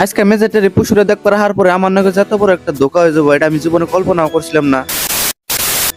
আজকে মেজেটারি পুষুরে দেখবার হার পরে আমার নাকি এত বড় একটা ধোকা হয়ে যাবো এটা আমি জীবনে কল্পনাও করছিলাম না।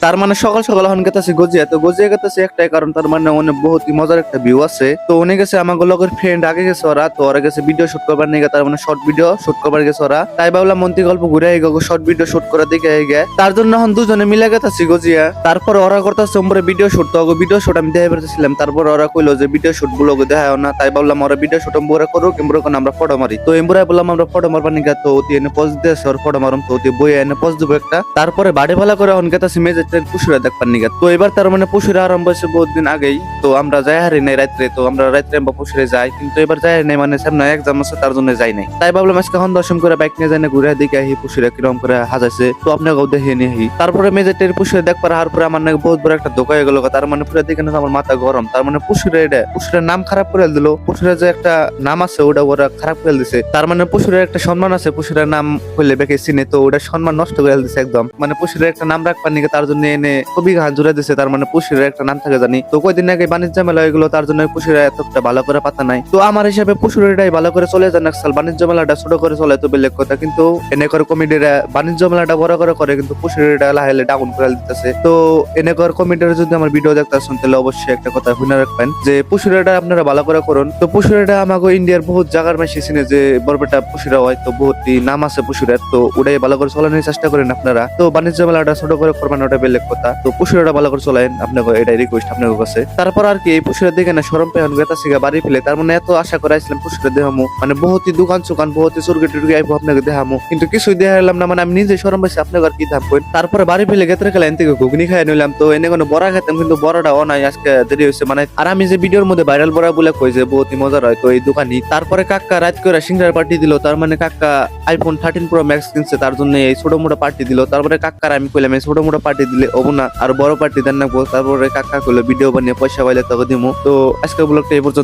তার মানে সকাল সকাল এখন গেতেছি গজিয়া, তো গজিয়া গেতেছি একটাই কারণ, তার মানে অনেক বহুত মজার একটা ভিউ আছে। তো উনি গেছে আমাকে লগের ফ্রেন্ড আগে গেছে ওরা, তো ওরা গেছে ভিডিও শুট করবার নিয়ে, তার মানে শর্ট ভিডিও শুট করবার গেছে ওরা। তাই ভাবলাম মন্ত্রী গল্প ঘুরে গেছে শর্ট ভিডিও শুট করে দেখে গে, তার জন্য এখন দুজনে মিলে গেতেছি গজিয়া। তারপর ওরা করতেছে ওমরে ভিডিও শুট, তো ভিডিও শুট আমি দেখে পেরেছিলাম। তারপর ওরা কইলো যে ভিডিও শুট গুলো দেখায় না, তাই ভাবলাম ওরা ভিডিও শুট এমবুরা করুক, এমবুরা কোন আমরা ফটো মারি। তো এমবুরা বললাম আমরা ফটো মারবার নিগা, তো অতি এনে পোজ দিয়েছে ওর ফটো মারুম, তো অতি বই এনে পোজ দেবো একটা। তারপরে বাড়ি ভালো করে এখন গেতেছি মেজেটের পুষুরা দেখবার নিগা। তো এবার তার মানে পুষুরে আরম্ভ হয়েছে বহুত দিন আগেই, তো আমরা যাই হারি নাই রাত্রে, তো আমরা রাত্রে আমরা পুষুরে যাই, কিন্তু এবার যাই হারি নাই, মানে সামনে এক্সাম আছে তার জন্য যাই নাই। তাই ভাবলাম আজকে এখন দশম করে বাইক নিয়ে যাই না, ঘুরে দিকে আহি পুষুরে কিরকম করে হাজাইছে, তো আপনাকেও দেখে নিয়ে আহি। তারপরে মেজেটের পুষুরে দেখবার হার পরে আমার নাকি বহুত বড় একটা ধোকা হয়ে গেল, তার মানে পুরো দিকে আমার মাথা গরম। তার মানে পুষুরে এটা পুষুরের নাম খারাপ করে দিল, পুষুরে যে একটা নাম আছে ওটা ওরা খারাপ করে দিছে। তার মানে পুষুরের একটা সম্মান আছে, পুষুরের নাম হইলে বেঁকে চিনে, তো ওটা সম্মান নষ্ট করে দিছে একদম। মানে পুষুরের একটা নাম রাখবার নিকে তার জন্য এনে খুবই ঘান জুড়ে দিছে। তার মানে পুষুরের একটা নাম থাকে জানি, তো কয়দিন আগে বাণিজ্য মেলা হয়ে গেলো, তার জন্য পুষুরে এতটা ভালো করে পাতা নাই। তো আমার হিসাবে পুষুরেটাই ভালো করে চলে যান, একসাল বাণিজ্য মেলাটা ছোট করে চলে তো বেলেগ কথা, কিন্তু এনে করে কমিটিরা বাণিজ্য মেলাটা বড় করে কিন্তু পুষুরেটা লাহেলে ডাউন করে দিতেছে। তো এনে করে কমিটিরা যদি আমার ভিডিও দেখতেছেন তাহলে অবশ্যই একটা কথা শুনে রাখবেন যে পুষুরেটা আপনারা ভালো করে করুন। তো পুষুরেটা আমাকে ইন্ডিয়ার বহুত জায়গার মাসি চিনে যে বরপেটা পুষুরা হয়, তো বহুত নাম আছে পুষুরের, তো ওটাই ভালো করে চলানোর চেষ্টা করেন আপনারা। তো বাণিজ্য মেলাটা ছোট করে করবেন ওটা বেলেগ কথা, তো পুষুরেটা ভালো করে চলেন আপনাকে, এটাই রিকোয়েস্ট আপনার কাছে। তারপর আর কি এই পুষুরের দিকে না সরম পেয়ে গেতাছি বাড়ি ফেলে, তার মানে এত আশা করে আসলাম পুষুরের দেহামু, মানে বহুতই দোকান চোকান বহুতই চুরগি টুরগি আইবো আপনাকে দেহামু, কিন্তু কিছুই দেখা এলাম না। মানে আমি নিজে সরম পাইছি আপনাকে আর কি দাম কই। তারপরে বাড়ি ফেলে গেতে গেলে এনতে ঘুগনি খাই নিলাম, তো এনে কোনো বড়া খেতাম কিন্তু বড়াটাও নাই, আজকে দেরি হয়েছে। মানে আর আমি যে ভিডিওর মধ্যে ভাইরাল বড়া বলে কই যে বহুতই মজার হয়, তো এই দোকানই। তারপরে কাকা রাত করে সিঙ্গার পার্টি দিল, তার মানে কাকা আইফোন 13 প্রো ম্যাক্স কিনছে, তার জন্য এই ছোট মোটো পার্টি দিল। তারপরে কাকার আমি কইলাম এই ছোট মোটো পার্টি দিলে হবো না, আর বড় পার্টি দেন না। তারপরে কাকা কইলো ভিডিও বানিয়ে পয়সা পাইলে তবে দিমু। তো আজকের ব্লগটা এই পর্যন্ত।